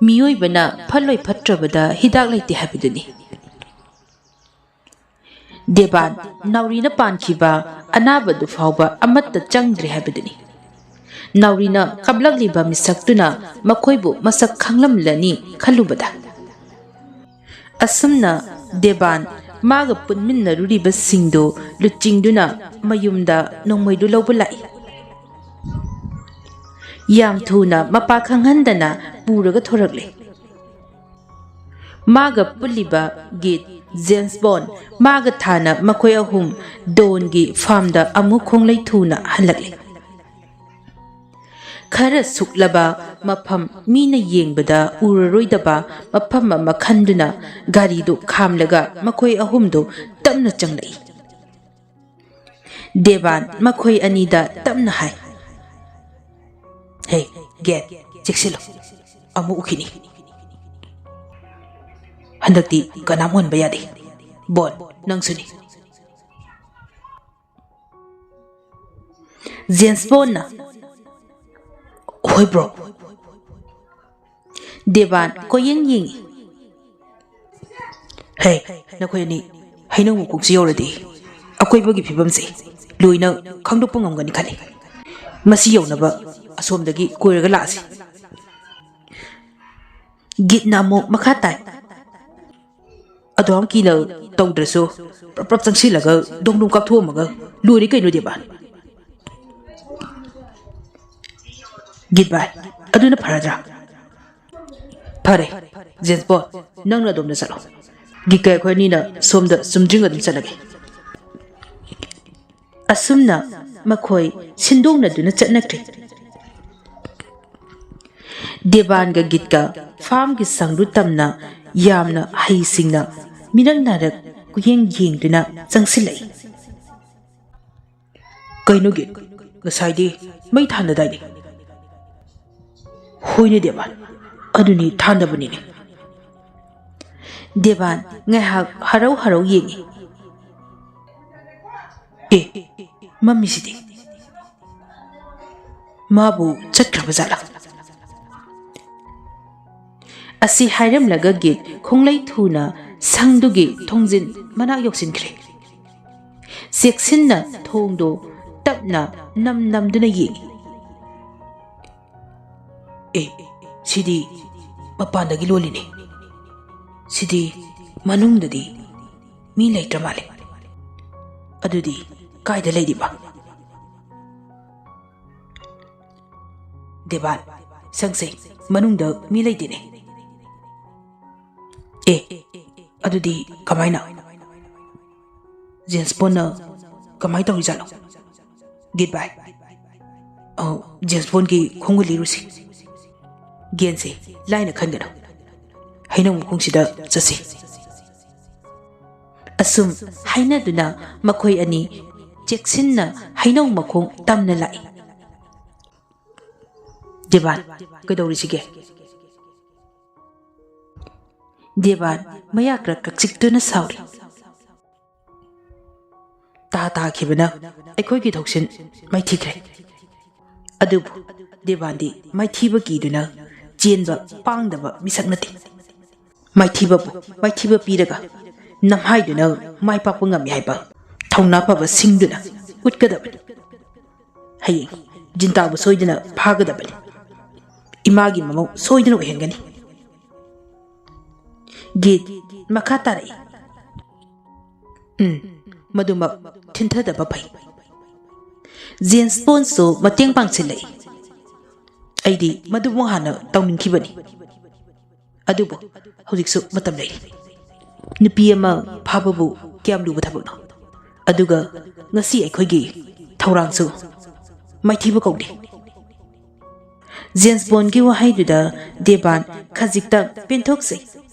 ꯃꯤꯑꯣꯏꯕꯅ ꯐꯠꯂꯣꯏ ꯐꯠꯇ꯭ꯔꯕꯗ ꯍꯤꯗꯥꯛ ꯂꯩꯇꯦ ꯍꯥꯏꯕꯗꯨꯅꯤ꯫ ꯗꯦꯕꯥꯟ ꯅꯥꯎꯔꯤꯅ ꯄꯥꯟꯈꯤꯕ ꯑꯅꯥꯕꯗꯨ ꯐꯥꯎꯕ ꯑꯃꯠꯇ ꯆꯪꯗ꯭ꯔꯦ ꯍꯥꯏꯕꯗꯨꯅꯤ꯫ ꯅꯥꯎꯔꯤꯅ ꯀꯞꯂꯛꯂꯤꯕ ꯃꯤꯁꯛꯇꯨꯅ ꯃꯈꯣꯏꯕꯨ ꯃꯁꯛ ꯈꯪꯂꯝꯂꯅꯤ ꯈꯜꯂꯨꯕꯗ꯫ ꯑꯁꯨꯝꯅ ꯗꯦꯕꯥꯟ ꯃꯥꯒ ꯄꯨꯟꯃꯤꯟꯅꯔꯨꯔꯤꯕꯁꯤꯡꯗꯨ ꯂꯨꯆꯤꯡꯗꯨꯅ ꯃꯌꯨꯝꯗ ꯅꯣꯡꯃꯩꯗꯨ ꯂꯧꯕ ꯂꯥꯛꯏ꯫ ꯌꯥꯝ ꯊꯨꯅ ꯃꯄꯥ ꯈꯪꯍꯟꯗꯅ ꯄꯨꯔꯒ ꯊꯣꯔꯛꯂꯦ꯫ ꯃꯥꯒ ꯄꯨꯜꯂꯤꯕ ꯒꯤꯠ, ꯖꯦꯝꯁ ꯕꯣꯟ ꯃꯥꯒ ꯊꯥꯅ ꯃꯈꯣꯏ ꯑꯍꯨꯝ ꯗꯣꯟꯒꯤ ꯐꯥꯔꯝꯗ ꯑꯃꯨꯛ ꯈꯣꯡꯂꯩ ꯊꯨꯅ ꯍꯜꯂꯛꯂꯦ꯫ ꯈꯔ ꯁꯨꯛꯂꯕ ꯃꯐꯝ ꯃꯤꯅ ꯌꯦꯡꯕꯗ ꯎꯔꯔꯣꯏꯗꯕ ꯃꯐꯝ ꯑꯃ ꯈꯟꯗꯨꯅ ꯒꯥꯔꯤꯗꯨ ꯈꯥꯝꯂꯒ ꯃꯈꯣꯏ ꯑꯍꯨꯝꯗꯨ ꯇꯞꯅ ꯆꯪꯂꯛꯏ꯫ ꯗꯦꯕꯥꯟ ꯃꯈꯣꯏ ꯑꯅꯤꯗ ꯇꯞꯅ ꯍꯥꯏ, "ꯍꯦ ꯒꯦꯠ, ꯆꯦꯛꯁꯤꯜꯂꯨ, ꯑꯃꯨꯛ ꯎꯈꯤꯅꯤ꯫ ꯍꯟꯗꯛꯇꯤ ꯀꯅꯥꯝ ꯑꯣꯟꯕ ꯌꯥꯗꯦ꯫ ꯕꯣꯟ, ꯅꯪꯁꯨꯅꯤ꯫" ꯖꯦꯝꯁ ꯕꯣꯟꯅ, "ꯍꯣꯏ ꯕ꯭ꯔꯣ꯫" ꯗꯦꯕꯥꯟ ꯀꯣꯏꯌꯦꯡ ꯌꯦꯡꯏ꯫ "ꯍꯦ, ꯅꯈꯣꯏ ꯑꯅꯤ ꯍꯩꯅꯧ ꯃꯈꯣꯡꯁꯤ ꯌꯧꯔꯗꯤ ꯑꯀꯣꯏꯕꯒꯤ ꯐꯤꯕꯝꯁꯤ ꯂꯣꯏꯅ ꯈꯪꯗꯣꯛꯄ ꯉꯝꯒꯅꯤ ꯈꯜꯂꯤ꯫ ꯃꯁꯤ ꯌꯧꯅꯕ ꯑꯁꯣꯝꯗꯒꯤ ꯀꯣꯏꯔꯒ ꯂꯥꯛꯑꯁꯤ." ꯒꯤꯠꯅ ꯑꯃꯨꯛ ꯃꯈꯥ ꯇꯥꯏ, "ꯑꯗꯨꯌꯥꯝ ꯀꯤꯅ ꯇꯧꯗ꯭ꯔꯁꯨ ꯄ꯭ꯔꯞ ꯆꯪꯁꯤꯜꯂꯒ ꯗꯣꯡ ꯗꯣꯡ ꯀꯥꯞꯊꯣꯛꯑꯝꯃꯒ ꯂꯣꯏꯔꯦ ꯀꯩꯅꯣ ꯗꯦꯕꯥꯟ꯫ ꯒꯤꯠ ꯚꯥꯏ, ꯑꯗꯨꯅ ꯐꯔꯗ꯭ꯔꯥ?" "ꯐꯔꯦ ꯖꯦꯝꯁ ꯕꯣꯟ, ꯅꯪꯅ ꯑꯗꯣꯝꯗ ꯆꯠꯂꯣ꯫ ꯒꯤꯠꯀ ꯑꯩꯈꯣꯏ ꯑꯅꯤꯅ ꯁꯣꯝꯗ ꯆꯨꯝꯗ꯭ꯔꯤꯡ ꯑꯗꯨꯝ ꯆꯠꯂꯒꯦ." ꯑꯁꯨꯝꯅ ꯃꯈꯣꯏ ꯁꯤꯟꯗꯣꯛꯅꯗꯨꯅ ꯆꯠꯅꯈ꯭ꯔꯦ꯫ ꯗꯦꯕꯥꯟꯒ ꯒꯤꯠꯀ ꯐꯥꯔꯝꯒꯤ ꯁꯪꯗꯨ ꯇꯝꯅ ꯌꯥꯝꯅ ꯍꯩꯁꯤꯡꯅ ꯃꯤꯔꯛ ꯅꯥꯔꯛ ꯀꯨꯌꯦꯡ ꯌꯦꯡꯗꯨꯅ ꯆꯪꯁꯤꯜꯂꯛꯏ꯫ "ꯀꯩꯅꯣ ꯒꯤꯠ, ꯉꯁꯥꯏꯗꯤ ꯃꯩ ꯊꯥꯟꯅꯗꯥꯏꯅꯦ?" "ꯍꯣꯏꯅꯦ ꯗꯦꯕꯥꯟ, ꯑꯗꯨꯅꯤ ꯊꯥꯟꯅꯕꯅꯤꯅꯦ꯫" ꯗꯦꯕꯥꯟ ꯉꯥꯏꯍꯥꯛ ꯍꯔꯧ ꯍꯔꯧ ꯌꯦꯡꯏ꯫ "ꯑꯦ, ꯃꯝꯃꯤꯁꯤꯗꯤ, ꯃꯥꯕꯨ ꯆꯠꯈ꯭ꯔꯕ ꯖꯥꯠꯂꯥ?" ꯑꯁꯤ ꯍꯥꯏꯔꯝꯂꯒ ꯒꯤꯠ ꯈꯣꯡꯂꯩ ꯊꯨꯅ ꯁꯪꯗꯨꯒꯤ ꯊꯣꯡꯖꯤꯟ ꯃꯅꯥꯛ ꯌꯧꯁꯤꯟꯈ꯭ꯔꯦ꯫ ꯆꯦꯛꯁꯤꯟꯅ ꯊꯣꯡꯗꯨ ꯇꯞꯅ ꯅꯝꯗꯨꯅ ꯌꯦꯡꯏ꯫ "ꯑꯦ, ꯁꯤꯗꯤ ꯃꯄꯥꯟꯗꯒꯤ ꯂꯣꯜꯂꯤꯅꯦ꯫ ꯁꯤꯗꯤ ꯃꯅꯨꯡꯗꯗꯤ ꯃꯤ ꯂꯩꯇ꯭ꯔ ꯃꯥꯜꯂꯦ꯫ ꯑꯗꯨꯗꯤ ꯀꯥꯏꯗ ꯂꯩꯔꯤꯕ?" "ꯗꯦꯕꯥꯟ, ꯁꯪꯁꯦ ꯃꯅꯨꯡꯗ ꯃꯤ ꯂꯩꯇꯦꯅꯦ." "ꯑꯦ, ꯑꯗꯨꯗꯤ ꯀꯃꯥꯏꯅ? ꯖꯦꯝꯁ ꯕꯣꯟꯅ ꯀꯃꯥꯏ ꯇꯧꯔꯤꯖꯥꯠꯅꯣ? ꯒꯤꯠ ꯚꯥꯏ, ꯖꯦꯝꯁ ꯕꯣꯟꯒꯤ ꯈꯣꯡꯒꯨꯜ ꯂꯤꯔꯨꯁꯤ꯫ ꯒꯦꯟꯁꯦ ꯂꯥꯏꯅ ꯈꯟꯒꯅꯨ, ꯍꯩꯅꯧ ꯃꯈꯣꯡꯁꯤꯗ ꯆꯠꯁꯤ." ꯑꯁꯨꯝ ꯍꯥꯏꯅꯗꯨꯅ ꯃꯈꯣꯏ ꯑꯅꯤ ꯆꯦꯛꯁꯤꯟꯅ ꯍꯩꯅꯧ ꯃꯈꯣꯡ ꯇꯝꯅ ꯂꯥꯛꯏ꯫ "ꯗꯦꯕꯥꯟ, ꯀꯩꯗꯧꯔꯤꯁꯤꯒꯦ?" ꯗꯦꯕꯥꯟ ꯃꯌꯥ ꯈꯔ ꯀꯛꯆꯤꯛꯇꯨꯅ ꯁꯥꯎꯔꯤ꯫ "ꯇꯥꯈꯤꯕꯅ ꯑꯩꯈꯣꯏꯒꯤ ꯊꯧꯁꯤꯟ ꯃꯥꯏꯊꯤꯈ꯭ꯔꯦ꯫ ꯑꯗꯨꯕꯨ ꯗꯦꯕꯥꯟꯗꯤ ꯃꯥꯏꯊꯤꯕ ꯀꯤꯗꯨꯅ ꯆꯦꯟꯕ ꯄꯥꯡꯗꯕ ꯃꯤꯁꯛ ꯅꯠꯇꯦ꯫ ꯃꯥꯏꯊꯤꯕꯕꯨ ꯃꯥꯏꯊꯤꯕ ꯄꯤꯔꯒ ꯅꯝꯍꯥꯏꯗꯨꯅ ꯃꯥꯏ ꯄꯥꯛꯄ ꯉꯝꯃꯤ ꯍꯥꯏꯕ ꯊꯧꯅꯥ ꯐꯕ ꯁꯤꯡꯗꯨꯅ ꯎꯠꯀꯗꯕꯅꯤ꯫ ꯍꯌꯦꯡ ꯖꯤꯟꯇꯥꯕꯨ ꯁꯣꯏꯗꯅ ꯐꯥꯒꯗꯕꯅꯤ꯫ ꯏꯃꯥꯒꯤ ꯃꯃꯧ ꯁꯣꯏꯗꯅ ꯑꯣꯏꯍꯟꯒꯅꯤ." ꯒꯤꯠ ꯃꯈꯥ ꯇꯥꯔꯛꯏ, "ꯃꯗꯨꯃꯛ ꯊꯤꯟꯊꯗꯕ ꯐꯩ." ꯖꯦꯝꯁ ꯕꯣꯟꯁꯨ ꯃꯇꯦꯡ ꯄꯥꯡꯁꯤꯜꯂꯛꯏ꯫ "ꯑꯩꯗꯤ ꯃꯗꯨꯃꯛ ꯍꯥꯟꯅ ꯇꯧꯅꯤꯡꯈꯤꯕꯅꯤ꯫ ꯑꯗꯨꯕꯨ ꯍꯧꯖꯤꯛꯁꯨ ꯃꯇꯝ ꯂꯩꯔꯤ꯫ ꯅꯨꯄꯤ ꯑꯃ ꯐꯥꯕꯕꯨ ꯀꯌꯥꯝ ꯂꯨꯕ ꯊꯕꯛꯅꯣ? ꯑꯗꯨꯒ ꯉꯁꯤ ꯑꯩꯈꯣꯏꯒꯤ ꯊꯧꯔꯥꯡꯁꯨ ꯃꯥꯏꯊꯤꯕ ꯀꯧꯗꯦ." ꯖꯦꯝꯁ ꯕꯣꯟꯒꯤ ꯋꯥꯍꯩꯗꯨꯗ ꯗꯦꯕꯥꯟ ꯈꯖꯤꯛꯇꯪ ꯄꯦꯟꯊꯣꯛꯆꯩ,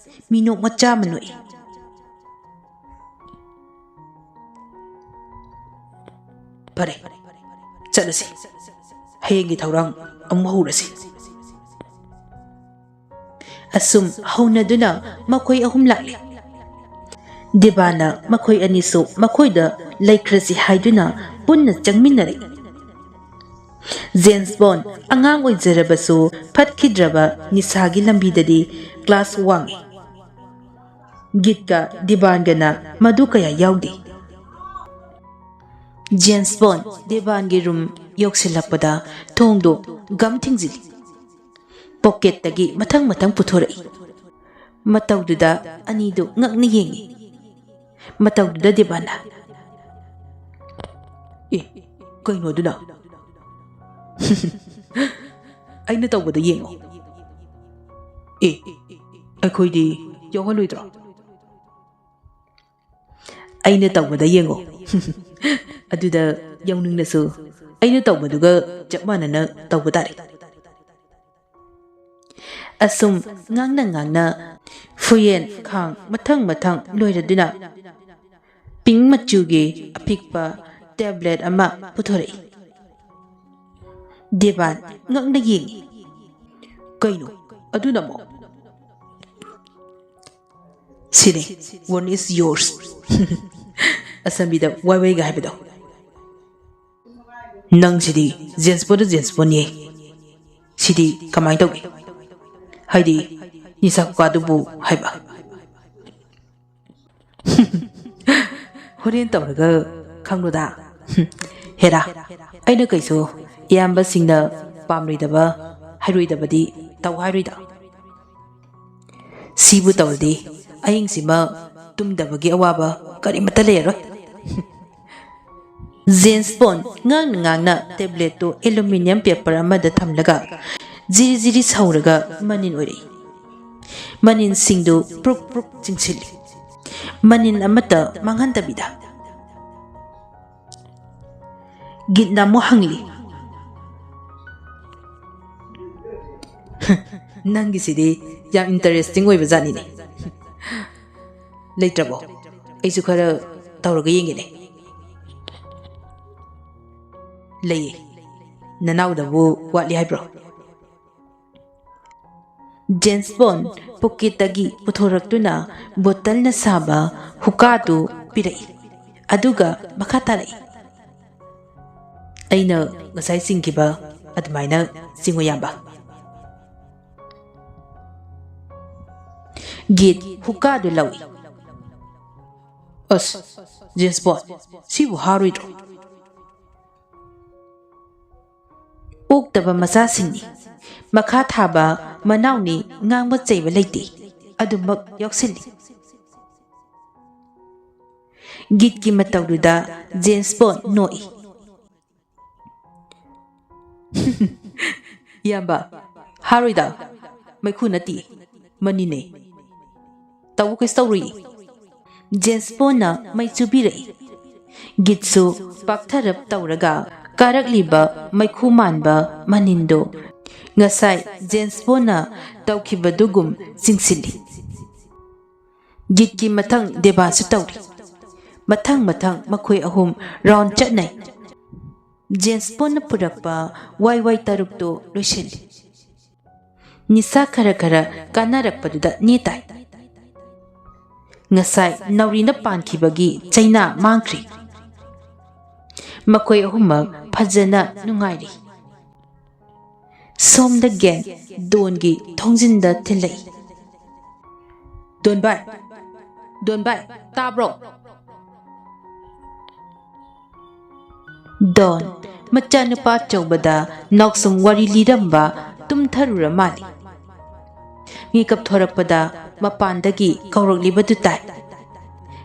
ꯃꯤꯅꯣꯛ ꯃꯆꯥ ꯑꯃ ꯅꯣꯛꯏ꯫ "ꯐꯔꯦ, ꯆꯠꯂꯁꯤ꯫ ꯍꯌꯦꯡꯒꯤ ꯊꯧꯔꯥꯡ ꯑꯃꯨꯛ ꯍꯧꯔꯁꯤ." ꯑꯁꯨꯝ ꯍꯧꯅꯗꯨꯅ ꯃꯈꯣꯏ ꯑꯍꯨꯝ ꯂꯥꯛꯂꯦ꯫ ꯗꯦꯕꯥꯟꯅ ꯃꯈꯣꯏ ꯑꯅꯤꯁꯨ ꯃꯈꯣꯏꯗ ꯂꯩꯈ꯭ꯔꯁꯤ ꯍꯥꯏꯗꯨꯅ ꯄꯨꯟꯅ ꯆꯪꯃꯤꯟꯅꯔꯛꯏ ꯖꯦꯝꯁ ꯕꯣꯟ ꯑꯉꯥꯡ ꯑꯣꯏꯖꯔꯕꯁꯨ ꯐꯠꯈꯤꯗ꯭ꯔꯕ ꯅꯤꯁꯥꯒꯤ ꯂꯝꯕꯤꯗꯗꯤ ꯀ꯭ꯂꯥꯁ ꯋꯥꯡꯏ ꯒꯤꯠꯀ ꯗꯤꯕꯥꯟꯒꯅ ꯃꯗꯨ ꯀꯌꯥ ꯌꯥꯎꯗꯦ ꯖꯦꯝꯁ ꯕꯣꯟ ꯗꯤꯕꯥꯟꯒꯤ ꯔꯨꯝ ꯌꯧꯁꯤꯜꯂꯛꯄꯗ ꯊꯣꯡꯗꯣ ꯒꯝ ꯊꯤꯡꯖꯤꯜꯂꯤ ꯄꯣꯀꯦꯠꯇꯒꯤ ꯃꯊꯪ ꯃꯊꯪ ꯄꯨꯊꯣꯔꯛꯏ ꯃꯇꯧꯗꯨꯗ ꯑꯅꯤꯗꯨ ꯉꯛꯅ ꯌꯦꯡꯏ ꯃꯇꯧꯗꯨꯗ ꯗꯤꯕꯥꯟꯅ ꯀꯩꯅꯣ ꯑꯗꯨꯅ ꯑꯩꯅ ꯇꯧꯕꯗ ꯌꯦꯡꯉꯣ ꯑꯩꯈꯣꯏꯗꯤ ꯌꯥꯎꯍꯜꯂꯣꯏꯗ꯭ꯔꯣ ꯑꯩꯅ ꯇꯧꯕꯗ ꯌꯦꯡꯉꯣ ꯑꯗꯨꯗ ꯌꯥꯎꯅꯤꯡꯂꯁꯨ ꯑꯩꯅ ꯇꯧꯕꯗꯨꯒ ꯆꯞ ꯃꯥꯟꯅꯅ ꯇꯧꯕ ꯇꯥꯔꯦ ꯑꯁꯨꯝ ꯉꯥꯡꯅ ꯐꯨꯌꯦꯟ ꯈꯥꯡ ꯃꯊꯪ ꯃꯊꯪ ꯂꯣꯏꯔꯗꯨꯅ ꯄꯤꯡ ꯃꯆꯨꯒꯤ ꯑꯄꯤꯛꯄ ꯇꯦꯕ꯭ꯂꯦꯠ ꯑꯃ ꯄꯨꯊꯣꯔꯛꯏ ꯗꯤꯕꯥꯟ ꯉꯛꯅ ꯌꯦꯡꯏ ꯀꯩꯅꯣ ꯑꯗꯨꯅ ꯑꯃꯨꯛ ꯁꯤꯅꯦ ꯋꯟ ꯏꯁ ꯌꯣꯔꯁ ꯑꯁꯝꯕꯤꯗ ꯋꯥꯏ ꯋꯥꯏꯒ ꯍꯥꯏꯕꯗꯣ ꯅꯪꯁꯤꯗꯤ ꯖꯦꯝꯁ ꯕꯣꯟꯌꯦ ꯁꯤꯗꯤ ꯀꯃꯥꯏꯅ ꯇꯧꯒꯦ ꯍꯥꯏꯗꯤ ꯅꯤꯁꯥ ꯀꯨꯀꯥꯗꯨꯕꯨ ꯍꯥꯏꯕ ꯍꯣꯔꯦꯟ ꯇꯧꯔꯒ ꯈꯪꯂꯣꯗ ꯍꯦꯔꯥ ꯑꯩꯅ ꯀꯩꯁꯨ ꯏꯌꯥꯝꯕꯁꯤꯡꯅ ꯄꯥꯝꯂꯣꯏꯗꯕ ꯍꯥꯏꯔꯣꯏꯗꯕꯗꯤ ꯇꯧ ꯍꯥꯏꯔꯣꯏꯗ ꯁꯤꯕꯨ ꯇꯧꯔꯗꯤ ꯑꯍꯤꯡꯁꯤꯃ ꯇꯨꯝꯗꯕꯒꯤ ꯑꯋꯥꯕ ꯀꯔꯤꯃꯠꯇ ꯂꯩꯔꯔꯣꯏ ꯖꯦꯝꯁ ꯕꯣꯟ ꯉꯥꯡꯅ ꯇꯦꯕ꯭ꯂꯦꯠꯇꯨ ꯑꯦꯂꯨꯃꯤꯅꯤꯌꯝ ꯄꯦꯄꯔ ꯑꯃꯗ ꯊꯝꯂꯒ ꯖꯤꯔꯤ ꯖꯤꯔꯤ ꯁꯧꯔꯒ ꯃꯅꯤꯟ ꯑꯣꯏꯔꯛꯏ ꯃꯅꯤꯟꯁꯤꯡꯗꯨ ꯄ꯭ꯔꯨꯛ ꯄ꯭ꯔꯨꯛ ꯆꯤꯡꯁꯤꯜꯂꯤ ꯃꯅꯤꯟ ꯑꯃꯠꯇ ꯃꯥꯡꯍꯟꯗꯕꯤꯗ ꯒꯤꯠꯅ ꯑꯃꯨꯛ ꯍꯪꯂꯤ ꯅꯪꯒꯤꯁꯤꯗꯤ ꯌꯥꯝ ꯏꯟꯇꯔꯦꯁꯇꯤꯡ ꯑꯣꯏꯕ ꯖꯥꯠꯅꯤꯅꯦ ꯂꯩꯇ꯭ꯔꯕꯣ ꯑꯩꯁꯨ ꯈꯔ ꯇꯧꯔꯒ ꯌꯦꯡꯒꯦꯅꯦ ꯂꯩꯌꯦ ꯅꯅꯥꯎꯗꯕꯨ ꯋꯥꯠꯂꯤ ꯍꯥꯏꯕ꯭ꯔꯣ ꯖꯦम्स ꯕꯣꯟ ꯄꯣꯀꯦꯠꯇꯒꯤ ꯄꯨꯊꯣꯔꯛꯇꯨꯅ ꯕꯣꯇꯜꯅ ꯁꯥꯕ ꯍꯨꯛꯀꯥꯗꯨ ꯄꯤꯔꯛꯏ ꯑꯗꯨꯒ ꯃꯈꯥ ꯇꯥꯔꯛꯏ ꯑꯩꯅ ꯉꯁꯥꯏ ꯆꯤꯡꯈꯤꯕ ꯑꯗꯨꯃꯥꯏꯅ ꯆꯤꯡꯉꯨ ꯌꯥꯝꯕ ꯒꯤꯠ ꯍꯨꯛꯀꯥꯗꯨ ꯂꯧꯏ ꯑꯁ ꯖꯦम्स ꯕꯣꯟ ꯁꯤꯕꯨ ꯍꯥꯔꯣꯏꯗ꯭ꯔꯣ ꯑꯣꯛꯇꯕ ꯃꯆꯥꯁꯤꯡꯅꯤ ꯃꯈꯥ ꯊꯥꯕ ꯃꯅꯥꯎꯅꯤ ꯉꯥꯡꯕ ꯆꯩꯕ ꯂꯩꯇꯦ ꯑꯗꯨꯃꯛ ꯌꯥꯎꯁꯤꯜꯂꯤ ꯒꯤꯠꯀꯤ ꯃꯇꯧꯗꯨꯗ ꯖꯦम्स ꯕꯣꯟ ꯅꯣꯛꯏ ꯏꯌꯥꯝꯕ ꯍꯥꯔꯣꯏꯗ ꯃꯩꯈꯨ ꯅꯠꯇꯦ ꯃꯅꯤꯅꯦ ꯇꯧꯕ ꯀꯩꯁꯨ ꯇꯧꯔꯨꯏ ꯖꯦम्स ꯕꯣꯟꯅ ꯃꯩ ꯆꯨꯕꯤꯔꯛꯏ ꯒꯤꯠꯁꯨ ꯄꯥꯛꯊꯔꯞ ꯇꯧꯔꯒ ꯀꯥꯔꯛꯂꯤꯕ ꯃꯩꯈꯨ ꯃꯥꯟꯕ ꯃꯅꯤꯟꯗꯣ ꯉꯁꯥꯏ ꯖꯦम्स ꯕꯣꯟꯅ ꯇꯧꯈꯤꯕꯗꯨꯒꯨꯝ ꯆꯤꯡꯁꯤꯜꯂꯤ ꯒꯤꯠꯀꯤ ꯃꯊꯪ ꯗꯤꯕꯥꯟꯁꯨ ꯇꯧꯔꯤ ꯃꯊꯪ ꯃꯈꯣꯏ ꯑꯍꯨꯝ ꯔꯥꯎꯟ ꯆꯠꯅꯩ ꯖꯦम्स ꯕꯣꯟꯅ ꯄꯨꯔꯛꯄ ꯋꯥꯏ ꯋꯥꯏ ꯇꯔꯨꯛꯇꯣ ꯂꯣꯏꯁꯤꯜꯂꯤ ꯅꯤꯁꯥ ꯈꯔ ꯀꯥꯟꯅꯔꯛꯄꯗꯨꯗ ꯅꯦꯇꯥꯏ ꯉꯁꯥꯏ ꯅꯥꯎꯔꯤꯅ ꯄꯥꯟꯈꯤꯕꯒꯤ ꯆꯩꯅꯥ ꯃꯥꯡꯈ꯭ꯔꯤ ꯃꯈꯣꯏ ꯑꯍꯨꯝꯃꯛ ꯐꯖꯅ ꯅꯨꯡꯉꯥꯏꯔꯤ ꯁꯣꯝꯗ ꯒꯦꯟ ꯗꯣꯟꯒꯤ ꯊꯣꯡꯖꯤꯟꯗ ꯊꯤꯜꯂꯛꯏ ꯗꯣꯟ ꯚꯥꯏ ꯇꯥꯕ꯭ꯔꯣ ꯗꯣꯟ ꯃꯆꯥꯅꯨꯄꯥ ꯑꯆꯧꯕꯗ ꯅꯥꯎꯁꯨꯝ ꯋꯥꯔꯤ ꯂꯤꯔꯝꯕ ꯇꯨꯝꯊꯔꯨꯔ ꯃꯥꯜꯂꯤ ꯃꯤꯀꯞ ꯊꯣꯔꯛꯄꯗ ꯃꯄꯥꯟꯗꯒꯤ ꯀꯧꯔꯛꯂꯤꯕꯗꯨ ꯇꯥꯏ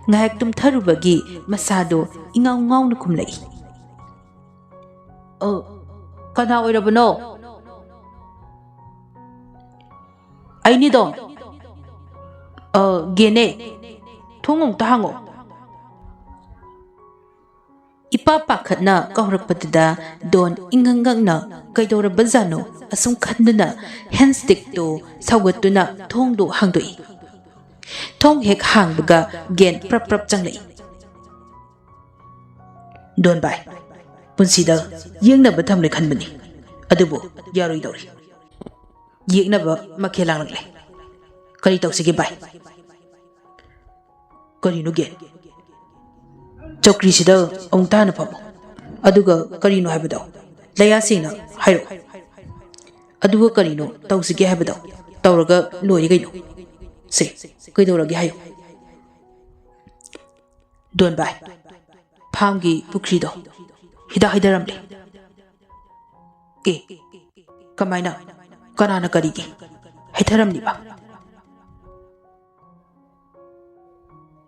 ꯉꯥꯏꯍꯥꯛ ꯇꯨꯝꯊꯔꯨꯕꯒꯤ ꯃꯁꯥꯗꯣ ꯏꯉꯥꯎ ꯉꯥꯎꯅ ꯈꯨꯝꯂꯛꯏ ꯀꯅꯥ ꯑꯣꯏꯔꯕꯅꯣ ꯑꯩꯅꯤ ꯗꯣꯟ ꯒꯦꯅꯦ ꯊꯣꯡ ꯑꯃꯨꯛꯇ ꯍꯥꯡꯉꯣ ꯏꯄꯥ ꯄꯥꯈꯠꯅ ꯀꯧꯔꯛꯄꯗꯨꯗ ꯗꯣꯟ ꯏꯉꯛꯉꯛꯅ ꯀꯩꯗꯧꯔꯕꯖꯥꯠꯅꯣ ꯑꯁꯨꯝ ꯈꯟꯗꯨꯅ ꯍꯦꯟꯁꯇꯤꯛꯇꯣ ꯁꯧꯒꯠꯇꯨꯅ ꯊꯣꯡꯗꯣ ꯍꯥꯡꯗꯣꯛꯏ ꯊꯣꯡ ꯍꯦꯛ ꯍꯥꯡꯕꯒ ꯒꯦꯟ ꯄ꯭ꯔꯞ ꯄ꯭ꯔꯞ ꯆꯪꯂꯛꯏ ꯗꯣꯟ ꯚꯥꯏ ꯄꯨꯟꯁꯤꯗ ꯌꯦꯡꯅꯕ ꯊꯝꯂꯦ ꯈꯟꯕꯅꯤ ꯑꯗꯨꯕꯨ ꯌꯥꯔꯣꯏꯗꯧꯔꯤ ꯌꯦꯛꯅꯕ ꯃꯈꯦꯜ ꯂꯥꯡꯂꯛꯂꯦ ꯀꯔꯤ ꯇꯧꯁꯤꯒꯦ ꯚꯥꯏ ꯀꯔꯤꯅꯣ ꯒꯦꯟ ꯆꯧꯀ꯭ꯔꯤꯁꯤꯗ ꯑꯃꯨꯛꯇ ꯍꯥꯟꯅ ꯐꯝꯃꯣ ꯑꯗꯨꯒ ꯀꯔꯤꯅꯣ ꯍꯥꯏꯕꯗꯣ ꯂꯌꯥꯁꯦꯡꯅ ꯍꯥꯏꯔꯛꯎ ꯑꯗꯨꯒ ꯀꯔꯤꯅꯣ ꯇꯧꯁꯤꯒꯦ ꯍꯥꯏꯕꯗꯣ ꯇꯧꯔꯒ ꯂꯣꯏꯔꯦ ꯀꯩꯅꯣ ꯁꯦ ꯀꯩꯗꯧꯔꯒꯦ ꯍꯥꯏꯌꯨ ꯗꯣꯟꯕꯥꯏ ꯐꯥꯝꯒꯤ ꯄꯨꯈ꯭ꯔꯤꯗꯣ ꯍꯤꯗꯥꯛ ꯍꯩꯊꯔꯝꯂꯦ ꯑꯦ ꯀꯃꯥꯏꯅ ꯀꯅꯥꯅ ꯀꯔꯤꯒꯤ ꯍꯩꯊꯔꯝꯂꯤꯕ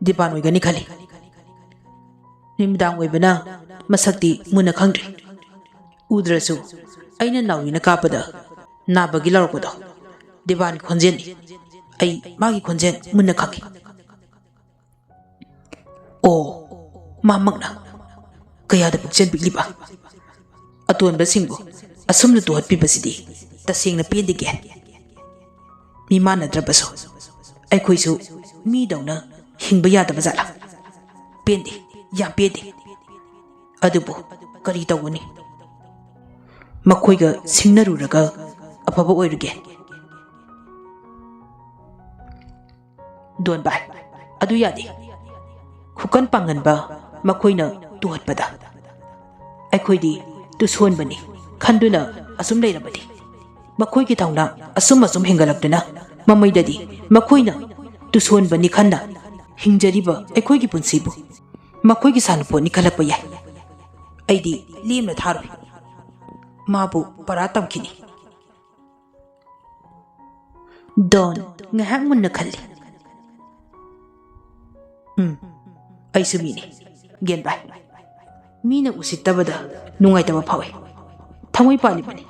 ꯗꯤꯄꯥꯟ ꯑꯣꯏꯒꯅꯤ ꯈꯜꯂꯤ ꯅꯨꯃꯤꯗꯥꯡ ꯑꯣꯏꯕꯅ ꯃꯁꯛꯇꯤ ꯃꯨꯟꯅ ꯈꯪꯗ꯭ꯔꯤ ꯎꯗ꯭ꯔꯁꯨ ꯑꯩꯅ ꯅꯥꯎꯔꯤꯅ ꯀꯥꯞꯄꯗ ꯅꯥꯕꯒꯤ ꯂꯥꯎꯔꯛꯄꯗꯣ ꯗꯤꯄꯥꯟꯒꯤ ꯈꯣꯟꯖꯦꯜꯅꯤ ꯑꯩ ꯃꯥꯒꯤ ꯈꯣꯟꯖꯦꯜ ꯃꯨꯟꯅ ꯈꯪꯉꯤ ꯑꯣ ꯃꯥꯃꯛꯅ ꯀꯌꯥꯗ ꯄꯨꯛꯆꯦꯜ ꯄꯤꯛꯂꯤꯕ ꯑꯇꯣꯟꯕꯁꯤꯡꯕꯨ ꯑꯁꯨꯝꯅ ꯇꯨꯍꯠꯄꯤꯕꯁꯤꯗꯤ ꯇꯁꯦꯡꯅ ꯄꯦꯟꯗꯦꯒꯦ ꯃꯤ ꯃꯥꯟꯅꯗ꯭ꯔꯕꯁꯨ ꯑꯩꯈꯣꯏꯁꯨ ꯃꯤꯗꯧꯅ ꯍꯤꯡꯕ ꯌꯥꯗꯕ ꯖꯥꯠꯂꯥ ꯄꯦꯟꯗꯦ ꯌꯥꯝ ꯄꯦꯟꯗꯦ ꯑꯗꯨꯕꯨ ꯀꯔꯤ ꯇꯧꯒꯅꯤ ꯃꯈꯣꯏꯒ ꯁꯤꯡꯅꯔꯨꯔꯒ ꯑꯐꯕ ꯑꯣꯏꯔꯒꯦ ꯗꯣꯟꯕꯥꯏ ꯑꯗꯨ ꯌꯥꯗꯦ ꯈꯨꯀꯟ ꯄꯥꯡꯒꯟꯕ ꯃꯈꯣꯏꯅ ꯇꯨꯍꯠꯄꯗ ꯑꯩꯈꯣꯏꯗꯤ ꯇꯨꯁꯣꯟꯕꯅꯤ ꯈꯟꯗꯨꯅ ꯑꯁꯨꯝ ꯂꯩꯔꯕꯗꯤ ꯃꯈꯣꯏꯒꯤ ꯊꯧꯅꯥ ꯑꯁꯨꯝ ꯍꯦꯟꯒꯠꯂꯛꯇꯨꯅ ꯃꯃꯩꯗꯗꯤ ꯃꯈꯣꯏꯅ ꯇꯨꯁꯣꯟꯕꯅꯤ ꯈꯟꯅ ꯍꯤꯡꯖꯔꯤꯕ ꯑꯩꯈꯣꯏꯒꯤ ꯄꯨꯟꯁꯤꯕꯨ ꯃꯈꯣꯏꯒꯤ ꯁꯥꯟꯅꯄꯣꯠꯅꯤ ꯈꯜꯂꯛꯄ ꯌꯥꯏ ꯑꯩꯗꯤ ꯂꯦꯝꯅ ꯊꯥꯔꯣꯏ ꯃꯥꯕꯨ ꯄꯔꯥ ꯇꯝꯈꯤꯅꯤ ꯗꯣꯟ ꯉꯥꯏꯍꯥꯛ ꯃꯨꯟꯅ ꯈꯜꯂꯤ ꯑꯩꯁꯨ ꯃꯤꯅꯤ ꯒꯦꯟꯕꯥꯏ ꯃꯤꯅ ꯎꯁꯤꯠꯇꯕꯗ ꯅꯨꯡꯉꯥꯏꯇꯕ ꯐꯥꯎꯏ ꯊꯃꯣꯏ ꯄꯥꯜꯂꯤꯕꯅꯤ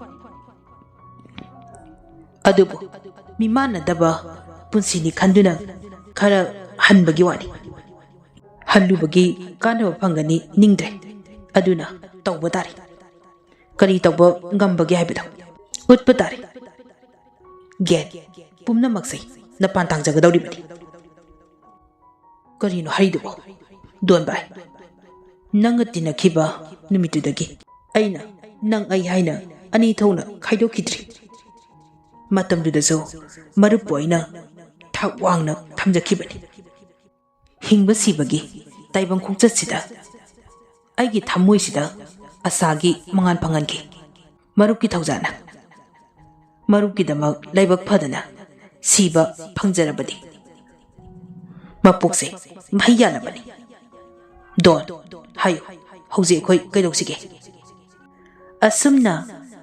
ꯑꯗꯨꯕꯨ ꯃꯤꯃꯥꯟꯅꯗꯕ ꯄꯨꯟꯁꯤꯅꯤ ꯈꯟꯗꯨꯅ ꯈꯔ ꯍꯟꯕꯒꯤ ꯋꯥꯅꯤ ꯍꯜꯂꯨꯕꯒꯤ ꯀꯥꯟꯅꯕ ꯐꯪꯒꯅꯤ ꯅꯤꯡꯗ꯭ꯔꯦ ꯑꯗꯨꯅ ꯇꯧꯕ ꯇꯥꯔꯦ ꯀꯔꯤ ꯇꯧꯕ ꯉꯝꯕꯒꯦ ꯍꯥꯏꯕꯗꯣ ꯎꯠꯄ ꯇꯥꯔꯦ ꯒꯦꯟ ꯄꯨꯝꯅꯃꯛꯁꯦ ꯅꯄꯥꯟ ꯇꯥꯡꯖꯒꯗꯧꯔꯤꯕꯅꯤ ꯀꯔꯤꯅꯣ ꯍꯩꯗꯨꯕꯣ ꯗꯣꯟꯕꯥꯏ ꯅꯪꯒ ꯇꯤꯟꯅꯈꯤꯕ ꯅꯨꯃꯤꯠꯇꯨꯗꯒꯤ ꯑꯩꯅ ꯅꯪ ꯑꯩ ꯍꯥꯏꯅ ꯑꯅꯤ ꯊꯣꯛꯅ ꯈꯥꯏꯗꯣꯛꯈꯤꯗ꯭ꯔꯤ ꯃꯇꯝꯗꯨꯗꯁꯨ ꯃꯔꯨꯞꯄꯨ ꯑꯩꯅ ꯊꯥꯛ ꯋꯥꯡꯅ ꯊꯝꯖꯈꯤꯕꯅꯤ ꯍꯤꯡꯕ ꯁꯤꯕꯒꯤ ꯇꯥꯏꯕꯪ ꯈꯣꯡꯆꯠꯁꯤꯗ ꯑꯩꯒꯤ ꯊꯃꯣꯏꯁꯤꯗ ꯑꯁꯥꯒꯤ ꯃꯉꯥꯜ ꯐꯪꯍꯟꯈꯤ ꯃꯔꯨꯞꯀꯤ ꯊꯧꯖꯥꯜꯅ ꯃꯔꯨꯞꯀꯤꯗꯃꯛ ꯂꯥꯏꯕꯛ ꯐꯗꯅ ꯁꯤꯕ ꯐꯪꯖꯔꯕꯗꯤ ꯃꯄꯣꯛꯁꯦ ꯃꯍꯩ ꯌꯥꯜꯂꯕꯅꯤ ꯗꯣꯟ ꯍꯥꯏꯌꯨ ꯍꯧꯖꯤꯛ ꯑꯩꯈꯣꯏ ꯀꯩꯗꯧꯁꯤꯒꯦ ꯑꯁꯨꯝꯅ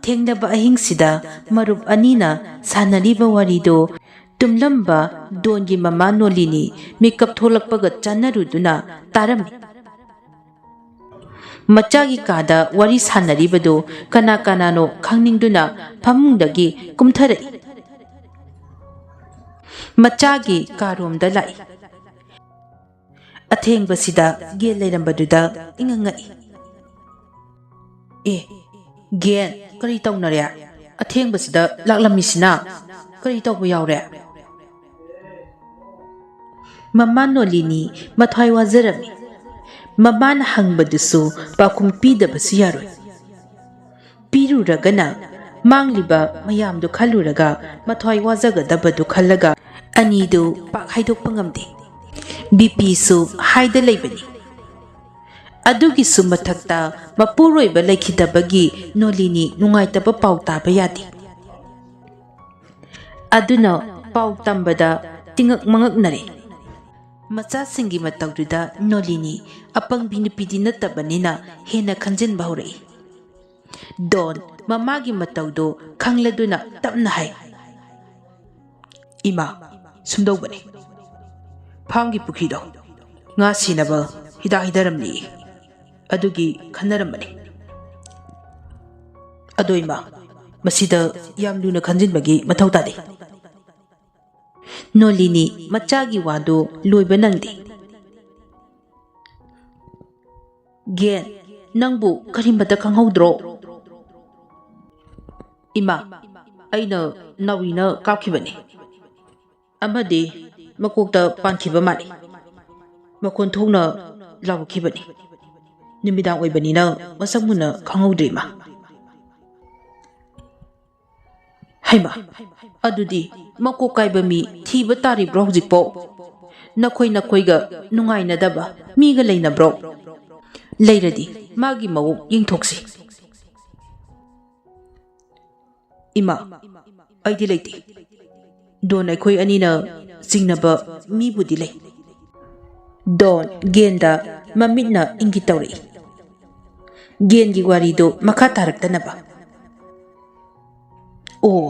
ꯊꯦꯡꯅꯕ ꯑꯍꯤꯡꯁꯤꯗ ꯃꯔꯨꯞ ꯑꯅꯤꯅ ꯁꯥꯟꯅꯔꯤꯕ ꯋꯥꯔꯤꯗꯣ ꯇꯨꯝꯂꯝꯕ ꯗꯣꯟꯒꯤ ꯃꯃꯥ ꯅꯣꯂꯤꯅꯤ ꯃꯤꯀꯞ ꯊꯣꯛꯂꯛꯄꯒ ꯆꯥꯟꯅꯔꯨꯗꯨꯅ ꯇꯥꯔꯝꯃꯤ ꯃꯆꯥꯒꯤ ꯀꯥꯗ ꯋꯥꯔꯤ ꯁꯥꯟꯅꯔꯤꯕꯗꯨ ꯀꯅꯥ ꯀꯅꯥꯅꯣ ꯈꯪꯅꯤꯡꯗꯨꯅ ꯐꯃꯨꯡꯗꯒꯤ ꯀꯨꯝꯊꯔꯛꯏ ꯃꯆꯥꯒꯤ ꯀꯥꯔꯣꯝꯗ ꯂꯥꯛꯏ ꯑꯊꯦꯡꯕꯁꯤꯗ ꯒꯦꯟ ꯂꯩꯔꯝꯕꯗꯨꯗ ꯏꯉꯛꯉꯛꯏ ꯑꯦ ꯒꯦꯟ ꯀꯔꯤ ꯇꯧꯅꯔꯦ ꯑꯊꯦꯡꯕꯁꯤꯗ ꯂꯥꯛꯂꯝꯃꯤꯁꯤꯅ ꯀꯔꯤ ꯇꯧꯕ ꯌꯥꯎꯔꯦ ꯃꯃꯥ ꯅꯣꯂꯤꯅꯤ ꯃꯊ꯭ꯋꯥꯏ ꯋꯥꯖꯔꯝꯃꯤ ꯃꯃꯥꯅ ꯍꯪꯕꯗꯨꯁꯨ ꯄꯥꯎꯈꯨꯝ ꯄꯤꯗꯕꯁꯨ ꯌꯥꯔꯣꯏ ꯄꯤꯔꯨꯔꯒꯅ ꯃꯥꯡꯂꯤꯕ ꯃꯌꯥꯝꯗꯨ ꯈꯜꯂꯨꯔꯒ ꯃꯊ꯭ꯋꯥꯏ ꯋꯥꯖꯒꯗꯕꯗꯨ ꯈꯜꯂꯒ ꯑꯅꯤꯗꯨ ꯄꯥꯛ ꯍꯥꯏꯗꯣꯛꯄ ꯉꯝꯗꯦ ꯕꯤꯄꯤꯁꯨ ꯍꯥꯏꯗ ꯂꯩꯕꯅꯤ ꯑꯗꯨꯒꯤꯁꯨ ꯃꯊꯛꯇ ꯃꯄꯨꯔꯣꯏꯕ ꯂꯩꯈꯤꯗꯕꯒꯤ ꯅꯣꯂꯤꯅꯤ ꯅꯨꯡꯉꯥꯏꯇꯕ ꯄꯥꯎ ꯇꯥꯕ ꯌꯥꯗꯦ ꯑꯗꯨꯅ ꯄꯥꯎ ꯇꯝꯕꯗ ꯇꯤꯉꯛ ꯃꯉꯛꯅꯔꯦ ꯃꯆꯥꯁꯤꯡꯒꯤ ꯃꯇꯧꯗꯨꯗ ꯅꯣꯂꯤꯅꯤ ꯑꯄꯪꯕꯤ ꯅꯨꯄꯤꯗꯤ ꯅꯠꯇꯕꯅꯤꯅ ꯍꯦꯟꯅ ꯈꯟꯖꯤꯟꯕ ꯍꯧꯔꯛꯏ ꯗꯣꯟ ꯃꯃꯥꯒꯤ ꯃꯇꯧꯗꯣ ꯈꯪꯂꯗꯨꯅ ꯇꯞꯅ ꯍꯥꯏ ꯏꯃꯥ ꯁꯨꯝꯗꯧꯕꯅꯤ ꯐꯥꯝꯒꯤ ꯄꯨꯈ꯭ꯔꯤꯗꯣ ꯉꯥ ꯁꯤꯅꯕ ꯍꯤꯗꯥꯛ ꯍꯩꯊꯔꯝꯂꯤ ꯑꯗꯨꯒꯤ ꯈꯟꯅꯔꯝꯕꯅꯤ ꯑꯗꯣ ꯏꯃꯥ ꯃꯁꯤꯗ ꯌꯥꯝ ꯂꯨꯅ ꯈꯟꯖꯤꯟꯕꯒꯤ ꯃꯊꯧ ꯇꯥꯗꯦ ꯅꯣꯂꯤꯅꯤ ꯃꯆꯥꯒꯤ ꯋꯥꯗꯣ ꯂꯣꯏꯕ ꯅꯪꯗꯦ ꯒꯦꯟ ꯅꯪꯕꯨ ꯀꯔꯤꯃꯠꯇ ꯈꯪꯍꯧꯗ꯭ꯔꯣ ꯏꯃꯥ ꯑꯩꯅ ꯅꯥꯎꯔꯤꯅ ꯀꯥꯞꯈꯤꯕꯅꯤ ꯑꯃꯗꯤ ꯃꯀꯣꯛꯇ ꯄꯥꯟꯈꯤꯕ ꯃꯥꯜꯂꯤ ꯃꯈꯣꯟ ꯊꯣꯛꯅ ꯂꯥꯎꯔꯛꯈꯤꯕꯅꯤ ꯅꯨꯃꯤꯗꯥꯡ ꯑꯣꯏꯕꯅꯤꯅ ꯃꯁꯛ ꯃꯨꯟꯅ ꯈꯪꯍꯧꯗ꯭ꯔꯦ ꯏꯃꯥ ꯍꯩꯃꯥ ꯑꯗꯨꯗꯤ ꯃꯀꯣꯛ ꯀꯥꯏꯕ ꯃꯤ ꯊꯤꯕ ꯇꯥꯔꯤꯕ꯭ꯔꯣ ꯍꯧꯖꯤꯛꯄꯣ ꯅꯈꯣꯏꯒ ꯅꯨꯡꯉꯥꯏꯅꯗꯕ ꯃꯤꯒ ꯂꯩꯅꯕ꯭ꯔꯣ ꯂꯩꯔꯗꯤ ꯃꯥꯒꯤ ꯃꯑꯣꯡ ꯌꯦꯡꯊꯣꯛꯁꯤ꯫ ꯏꯃꯥ, ꯑꯩꯗꯤ ꯂꯩꯇꯦ꯫ ꯗꯣꯟ ꯑꯩꯈꯣꯏ ꯑꯅꯤꯅ ꯆꯤꯡꯅꯕ ꯃꯤꯕꯨꯗꯤ ꯂꯩ꯫ ꯗꯣꯟ ꯒꯦꯟꯗ ꯃꯃꯤꯠꯅ ꯏꯪꯒꯤꯠ ꯇꯧꯔꯛꯏ, ꯒꯦꯟꯒꯤ ꯋꯥꯔꯤꯗꯨ ꯃꯈꯥ ꯇꯥꯔꯛꯇꯅꯕ꯫ ꯑꯣ,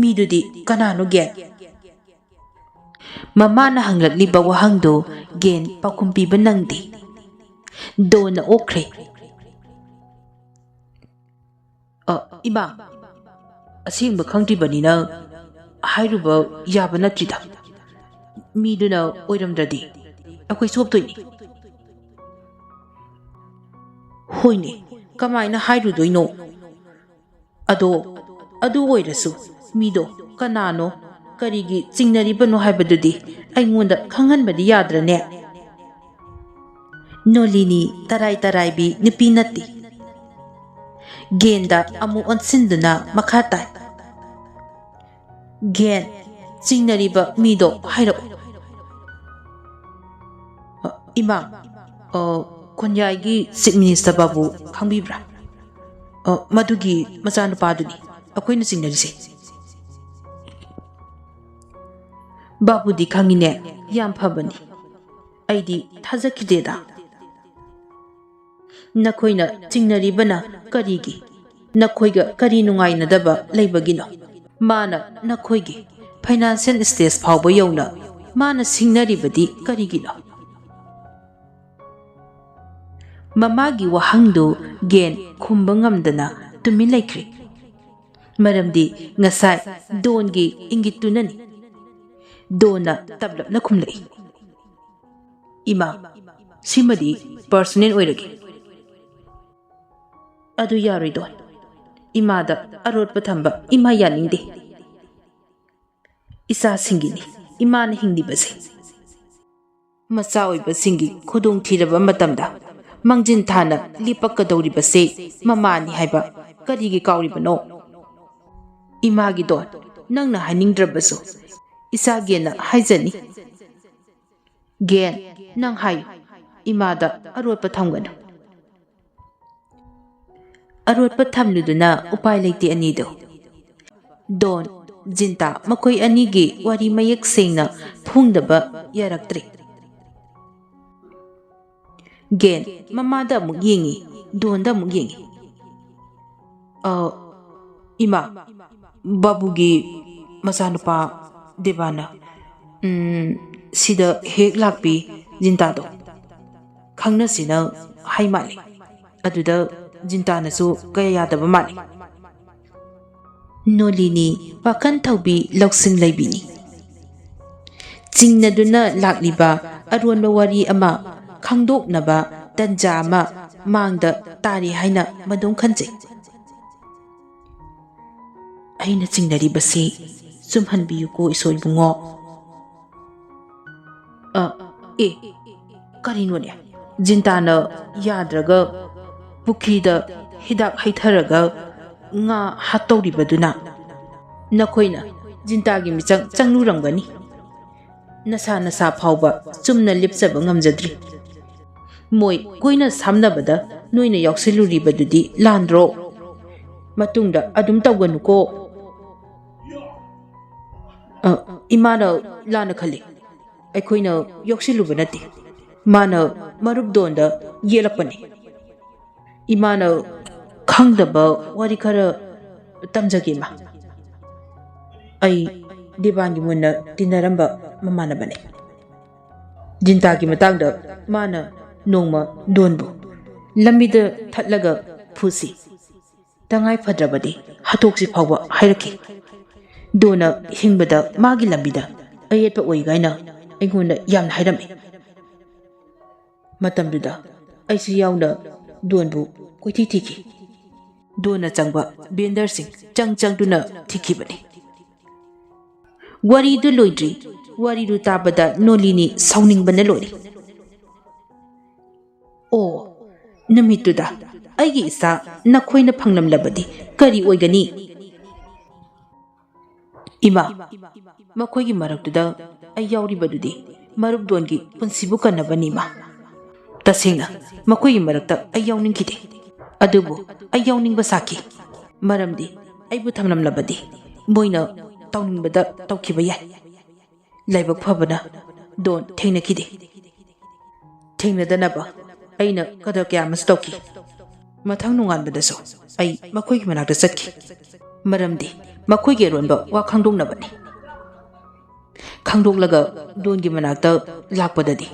ꯃꯤꯗꯨꯗꯤ ꯀꯅꯥꯅꯣ ꯒꯦꯟ? ꯃꯃꯥꯅ ꯍꯪꯂꯛꯂꯤꯕ ꯋꯥꯍꯪꯗꯨ ꯒꯦꯟ ꯄꯥꯎꯈꯨꯝ ꯄꯤꯕ ꯅꯪꯗꯦ꯫ ꯗꯣꯟꯅ ꯑꯣꯛꯈ꯭ꯔꯦ꯫ ꯏꯃꯥ, ꯑꯁꯦꯡꯕ ꯈꯪꯗ꯭ꯔꯤꯕꯅꯤꯅ ꯍꯥꯏꯔꯨꯕ ꯌꯥꯕ ꯅꯠꯇ꯭ꯔꯤꯗ꯫ ꯃꯤꯗꯨꯅ ꯑꯣꯏꯔꯝꯗ꯭ꯔꯗꯤ ꯑꯩꯈꯣꯏ ꯆꯣꯞꯇꯣꯏꯅꯤ꯫ ꯍꯣꯏꯅꯦ, ꯀꯃꯥꯏꯅ ꯍꯥꯏꯔꯨꯗꯣꯏꯅꯣ? ꯑꯗꯣ ꯑꯗꯨ ꯑꯣꯏꯔꯁꯨ ꯃꯤꯗꯣ ꯀꯅꯥꯅꯣ, ꯀꯔꯤꯒꯤ ꯆꯤꯡꯅꯔꯤꯕꯅꯣ ꯍꯥꯏꯕꯗꯨꯗꯤ ꯑꯩꯉꯣꯟꯗ ꯈꯪꯍꯟꯕꯗꯤ ꯌꯥꯗ꯭ꯔꯅꯦ? ꯅꯣꯂꯤꯅꯤ ꯇꯔꯥꯏ ꯇꯔꯥꯏꯕꯤ ꯅꯨꯄꯤ ꯅꯠꯇꯦ꯫ ꯒꯦꯟꯗ ꯑꯃꯨꯛ ꯑꯣꯟꯁꯤꯟꯗꯨꯅ ꯃꯈꯥ ꯇꯥꯏ꯫ ꯒꯦꯟ, ꯆꯤꯡꯅꯔꯤꯕ ꯃꯤꯗꯣ ꯍꯥꯏꯔꯛꯎ꯫ ꯏꯃꯥ, ꯈꯣꯟꯌꯥꯏꯒꯤ ꯆꯤꯞ ꯃꯤꯅꯤꯁꯇꯔ ꯕꯥꯕꯨ ꯈꯪꯕꯤꯕ꯭ꯔꯥ? ꯃꯗꯨꯒꯤ ꯃꯆꯥꯅꯨꯄꯥꯗꯨꯅꯤ ꯑꯩꯈꯣꯏꯅ ꯆꯤꯡꯅꯔꯤꯁꯦ꯫ ꯕꯥꯕꯨꯗꯤ ꯈꯪꯉꯤꯅꯦ, ꯌꯥꯝ ꯐꯕꯅꯤ꯫ ꯑꯩꯗꯤ ꯊꯥꯖꯈꯤꯗꯦꯗ꯫ ꯅꯈꯣꯏꯅ ꯆꯤꯡꯅꯔꯤꯕꯅ ꯀꯔꯤꯒꯤ? ꯅꯈꯣꯏꯒ ꯀꯔꯤ ꯅꯨꯡꯉꯥꯏꯅꯗꯕ ꯂꯩꯕꯒꯤꯅꯣ? ꯃꯥꯅ ꯅꯈꯣꯏꯒꯤ ꯐꯥꯏꯅꯥꯟꯁꯤꯌꯦꯜ ꯁ꯭ꯇꯦꯖ ꯐꯥꯎꯕ ꯌꯧꯅ ꯃꯥꯅ ꯁꯤꯡꯅꯔꯤꯕꯗꯤ ꯀꯔꯤꯒꯤꯅꯣ? ꯃꯃꯥꯒꯤ ꯋꯥꯍꯪꯗꯨ ꯒꯦꯟ ꯈꯨꯝꯕ ꯉꯝꯗꯅ ꯇꯨꯃꯤꯟ ꯂꯩꯈ꯭ꯔꯦ꯫ ꯃꯔꯝꯗꯤ ꯉꯁꯥꯏ ꯗꯣꯟꯒꯤ ꯏꯪꯒꯤꯠꯇꯨꯅꯅꯤ꯫ ꯗꯣꯟꯅ ꯇꯞꯂꯞꯅ ꯈꯨꯝꯂꯛꯏ, ꯏꯃꯥ, ꯁꯤꯃꯗꯤ ꯄꯔꯁꯣꯅꯦꯜ ꯑꯣꯏꯔꯒꯦ꯫ ꯑꯗꯨ ꯌꯥꯔꯣꯏ ꯗꯣꯟ꯫ ꯏꯃꯥꯗ ꯑꯔꯣꯠꯄ ꯊꯝꯕ ꯏꯃꯥ ꯌꯥꯅꯤꯡꯗꯦ꯫ ꯏꯆꯥꯁꯤꯡꯒꯤꯅꯤ ꯏꯃꯥꯅ ꯍꯤꯡꯂꯤꯕꯁꯦ꯫ ꯃꯆꯥ ꯑꯣꯏꯕꯁꯤꯡꯒꯤ ꯈꯨꯗꯣꯡꯊꯤꯔꯕ ꯃꯇꯝꯗ ꯃꯥꯡꯖꯤꯟ ꯊꯥꯅ ꯂꯦꯞꯄꯛꯀꯗꯧꯔꯤꯕꯁꯦ ꯃꯃꯥꯅꯤ ꯍꯥꯏꯕ ꯀꯔꯤꯒꯤ ꯀꯥꯎꯔꯤꯕꯅꯣ? ꯏꯃꯥꯒꯤ ꯗꯣꯟ, ꯅꯪꯅ ꯍꯥꯏꯅꯤꯡꯗ꯭ꯔꯕꯁꯨ ꯏꯆꯥ ꯒꯦꯟꯅ ꯍꯥꯏꯖꯅꯤ꯫ ꯒꯦꯟ, ꯅꯪ ꯍꯥꯏꯌꯨ, ꯏꯃꯥꯗ ꯑꯔꯣꯠꯄ ꯊꯝꯒꯅꯨ꯫ ꯑꯔꯣꯠꯄ ꯊꯝꯂꯨꯗꯨꯅ ꯎꯄꯥꯏ ꯂꯩꯇꯦ ꯑꯅꯤꯗꯨ꯫ ꯗꯣꯟ, ꯖꯤꯟꯇꯥ ꯃꯈꯣꯏ ꯑꯅꯤꯒꯤ ꯋꯥꯔꯤ ꯃꯌꯦꯛ ꯁꯦꯡꯅ ꯐꯣꯡꯗꯕ ꯌꯥꯔꯛꯇ꯭ꯔꯦ꯫ ꯒꯦꯟ ꯃꯃꯥꯗ ꯑꯃꯨꯛ ꯌꯦꯡꯉꯤ, ꯗꯣꯟꯗ ꯑꯃꯨꯛ ꯌꯦꯡꯉꯤ꯫ ꯏꯃꯥ, ꯕꯥꯕꯨꯒꯤ ꯃꯆꯥꯅꯨꯄꯥ ꯗꯦꯕꯥꯅ ꯁꯤꯗ ꯍꯦꯛ ꯂꯥꯛꯄꯤ ꯖꯤꯟꯇꯥꯗꯣ ꯈꯪꯅꯁꯤꯅ ꯍꯥꯏ ꯃꯥꯜꯂꯤ꯫ ꯑꯗꯨꯗ ꯖꯤꯟꯇꯥꯅꯁꯨ ꯀꯌꯥ ꯌꯥꯗꯕ ꯃꯥꯜꯂꯤ꯫ ꯅꯣꯂꯤꯅꯤ ꯋꯥꯈꯟ ꯊꯧꯕꯤ ꯂꯧꯁꯤꯡ ꯂꯩꯕꯤꯅꯤ꯫ ꯆꯤꯡꯅꯗꯨꯅ ꯂꯥꯛꯂꯤꯕ ꯑꯔꯣꯟꯕ ꯋꯥꯔꯤ ꯑꯃ ꯈꯪꯗꯣꯛꯅꯕ ꯇꯟꯖꯥ ꯑꯃ ꯃꯥꯡꯗ ꯇꯥꯔꯤ ꯍꯥꯏꯅ ꯃꯗꯨꯝ ꯈꯟꯖꯩ꯫ ꯑꯩꯅ ꯆꯤꯡꯅꯔꯤꯕꯁꯤ ꯆꯨꯝꯍꯟꯕꯤꯌꯨꯀꯣ ꯏꯁꯣꯔ ꯏꯕꯨꯡꯉꯣ꯫ ꯀꯔꯤꯅꯣꯅꯦ? ꯖꯤꯟꯇꯥꯅ ꯌꯥꯗ꯭ꯔꯒ ꯄꯨꯈ꯭ꯔꯤꯗ ꯍꯤꯗꯥꯛ ꯍꯩꯊꯔꯒ ꯉꯥ ꯍꯥꯠꯇꯧꯔꯤꯕꯗꯨꯅ ꯅꯈꯣꯏꯅ ꯖꯤꯟꯇꯥꯒꯤ ꯃꯤꯆꯪ ꯆꯪꯂꯨꯔꯝꯒꯅꯤ꯫ ꯅꯁꯥ ꯅꯁꯥ ꯐꯥꯎꯕ ꯆꯨꯝꯅ ꯂꯦꯞꯆꯕ ꯉꯝꯖꯗ꯭ꯔꯤ꯫ ꯃꯣꯏ ꯀꯣꯏꯅ ꯁꯥꯝꯅꯕꯗ ꯅꯣꯏꯅ ꯌꯥꯎꯁꯤꯜꯂꯨꯔꯤꯕꯗꯨꯗꯤ ꯂꯥꯟꯗ꯭ꯔꯣ? ꯃꯇꯨꯡꯗ ꯑꯗꯨꯝ ꯇꯧꯒꯅꯨꯀꯣ꯫ ꯏꯃꯥꯅ ꯂꯥꯟꯅ ꯈꯜꯂꯤ꯫ ꯑꯩꯈꯣꯏꯅ ꯌꯥꯎꯁꯤꯜꯂꯨꯕ ꯅꯠꯇꯦ꯫ ꯃꯥꯅ ꯃꯔꯨꯞ ꯗꯣꯟꯗ ꯌꯦꯠꯂꯛꯄꯅꯤ꯫ ꯏꯃꯥꯅ ꯈꯪꯗꯕ ꯋꯥꯔꯤ ꯈꯔ ꯇꯝꯖꯒꯦ ꯏꯃꯥ꯫ ꯑꯩ ꯗꯦꯕꯥꯟꯒꯤ ꯃꯨꯟꯅ ꯇꯤꯟꯅꯔꯝꯕ ꯃꯃꯥꯟꯅꯕꯅꯤ꯫ ꯖꯤꯟꯇꯥꯒꯤ ꯃꯇꯥꯡꯗ ꯃꯥꯅ ꯅꯣꯡꯃ ꯗꯣꯟꯕꯨ ꯂꯝꯕꯤꯗ ꯊꯠꯂꯒ ꯐꯨꯁꯤ, ꯇꯉꯥꯏ ꯐꯗ꯭ꯔꯕꯗꯤ ꯍꯥꯠꯇꯣꯛꯁꯤ ꯐꯥꯎꯕ ꯍꯥꯏꯔꯛꯈꯤ꯫ ꯗꯣꯟꯅ ꯍꯤꯡꯕꯗ ꯃꯥꯒꯤ ꯂꯝꯕꯤꯗ ꯑꯌꯦꯠꯄ ꯑꯣꯏꯒꯥꯏꯅ ꯑꯩꯉꯣꯟꯗ ꯌꯥꯝꯅ ꯍꯥꯏꯔꯝꯃꯤ꯫ ꯃꯇꯝꯗꯨꯗ ꯑꯩꯁꯨ ꯌꯥꯎꯅ ꯗꯣꯟꯕꯨ ꯀꯣꯏꯊꯤ ꯊꯤꯈꯤ꯫ ꯗꯣꯟꯅ ꯆꯪꯕ ꯕꯦꯟꯗꯔꯁꯤꯡ ꯆꯪꯗꯨꯅ ꯊꯤꯈꯤꯕꯅꯤ꯫ ꯋꯥꯔꯤꯗꯨ ꯂꯣꯏꯗ꯭ꯔꯤ꯫ ꯋꯥꯔꯤꯗꯨ ꯇꯥꯕꯗ ꯅꯣꯂꯤꯅꯤ ꯁꯥꯎꯅꯤꯡꯕꯅ ꯂꯣꯏꯔꯦ꯫ ꯑꯣ, ꯅꯨꯃꯤꯠꯇꯨꯗ ꯑꯩꯒꯤ ꯏꯆꯥ ꯅꯈꯣꯏꯅ ꯐꯪꯂꯝꯂꯕꯗꯤ ꯀꯔꯤ ꯑꯣꯏꯒꯅꯤ? ꯏꯃꯥ, ꯃꯈꯣꯏꯒꯤ ꯃꯔꯛꯇꯨꯗ ꯑꯩ ꯌꯥꯎꯔꯤꯕꯗꯨꯗꯤ ꯃꯔꯨꯞ ꯗꯣꯟꯒꯤ ꯄꯨꯟꯁꯤꯕꯨ ꯀꯟꯅꯕꯅꯤ ꯏꯃꯥ꯫ Tasengna makoi marakta ai yawningkide adubu ai yawningba saki maramdi aibu thamlamlabadi moina tawningbada tawkiba yai laibak phabana don thengnakide thengnadanaba aina kadar kya mas tawki mathang nunganbadaso ai makoi manakta chatki maramdi makoi ge ronba wa khangdongnabani khangdoklaga don gi manakta lakpadadi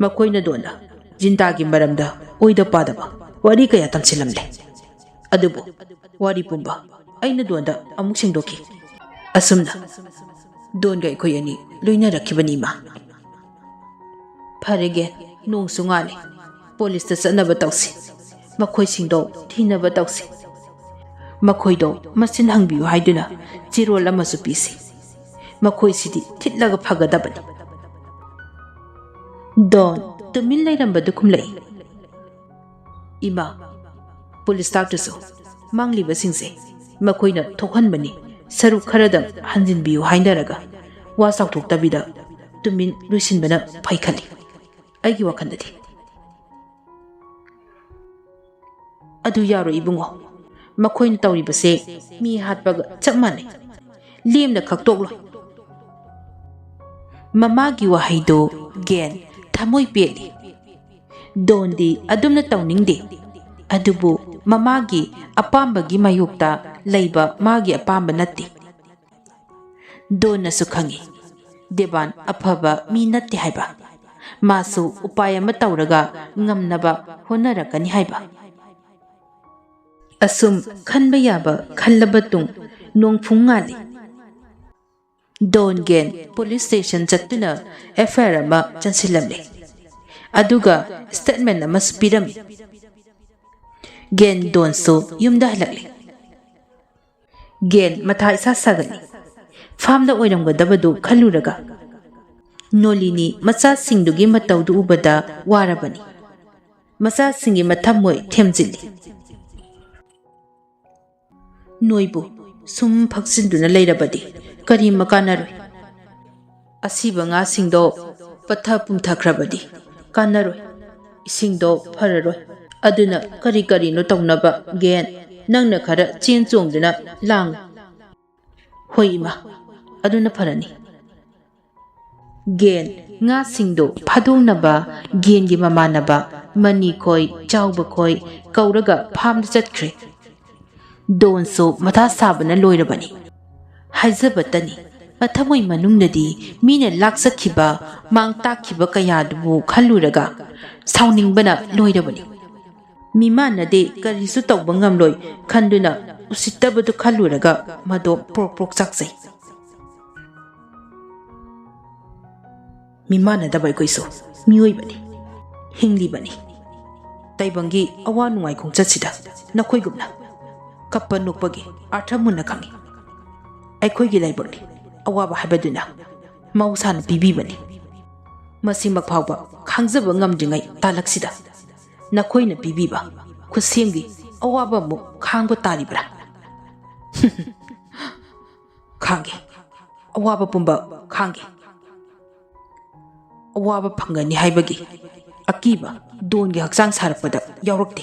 makoina dona jinta gi maramda oida padaba wari kaya tamsilamle adubu wari pumba aina donda amuk singdoki asumna don ga ikoi ani loina rakhibani ma pharege nong sungale police ta sanaba tawsi makoi singdo thinaba tawsi makoi do masin hangbiu haiduna jirol amasu pisi makoi sidi thitlaga phagadabani don tumin lairamba dukumlai ima police tactusu mangliba singse makoina thokhanbani saru kharadam hanjinbiu hainaraga wa saukthoktabida tumin luisinbana phaikhali aigi wakhandadi adu yaro ibungo makoina tawribase mi hatpaga chapmane lemna khaktoklo mamagi wahaido gen thamoi peli dondi adumna tawningde adubu mamagi apambagi mayukta leiba magi apamba natti donna sukhangi deban aphaba mi natti haiba masu upaya ma tawraga ngamnaba honarakani haiba asum khanba yaba khallabatung nongphungali don gen police station chattuna FIR ama chansilamle aduga statement ama spirami gen don so yumda halakle gen matha isa sagani famda oiramga dabadu khaluraga nolini macha singdugi matawdu ubada warabani macha singi mathamoi themjili noibu sum phaksinduna leirabadi kari makanaroi asiba nga singdo patha pumthakrabadi kanaroi isingdo phararoi aduna kari kari no tawnaba gen nangna khara chen chongduna lang hoima aduna pharani gen nga singdo phadongnaba gen gi mamanaba mani khoi chawba khoi kauraga phamda chatkhre don so matha sabana loirabani haizabatani mathamoi manungdadi mina laksakhiba mangtakhiba kayadubu khalluraga sauningbana loirabani mimanade karisu tawba ngamloi khanduna usittabadu khalluraga mado prok chaksai mimana dabai koiso mioi bani hingli bani taibangi awa nungai khongchatsida nakhoi gumna kappa nukpagi arthamuna khangi ꯑꯩꯈꯣꯏꯒꯤ ꯂꯩꯕꯛꯅꯤ ꯑꯋꯥꯕ ꯍꯥꯏꯕꯗꯨꯅ ꯃꯍꯧꯁꯥꯅ ꯄꯤꯕꯤꯕꯅꯤ ꯃꯁꯤꯃꯛ ꯐꯥꯎꯕ ꯈꯪꯖꯕ ꯉꯝꯗ꯭ꯔꯤꯉꯩ ꯇꯥꯂꯛꯁꯤꯗ ꯅꯈꯣꯏꯅ ꯄꯤꯕꯤꯕ ꯈꯨꯠꯁꯦꯝꯒꯤ ꯑꯋꯥꯕ ꯑꯃꯨꯛ ꯈꯥꯡꯕ ꯇꯥꯔꯤꯕ꯭ꯔꯥ ꯈꯥꯡꯒꯦ ꯑꯋꯥꯕ ꯄꯨꯝꯕ ꯈꯥꯡꯒꯦ ꯑꯋꯥꯕ ꯐꯪꯒꯅꯤ ꯍꯥꯏꯕꯒꯤ ꯑꯀꯤꯕ ꯗꯣꯟꯒꯤ ꯍꯛꯆꯥꯡ ꯁꯥꯔꯛꯄꯗ ꯌꯥꯎꯔꯛꯇꯦ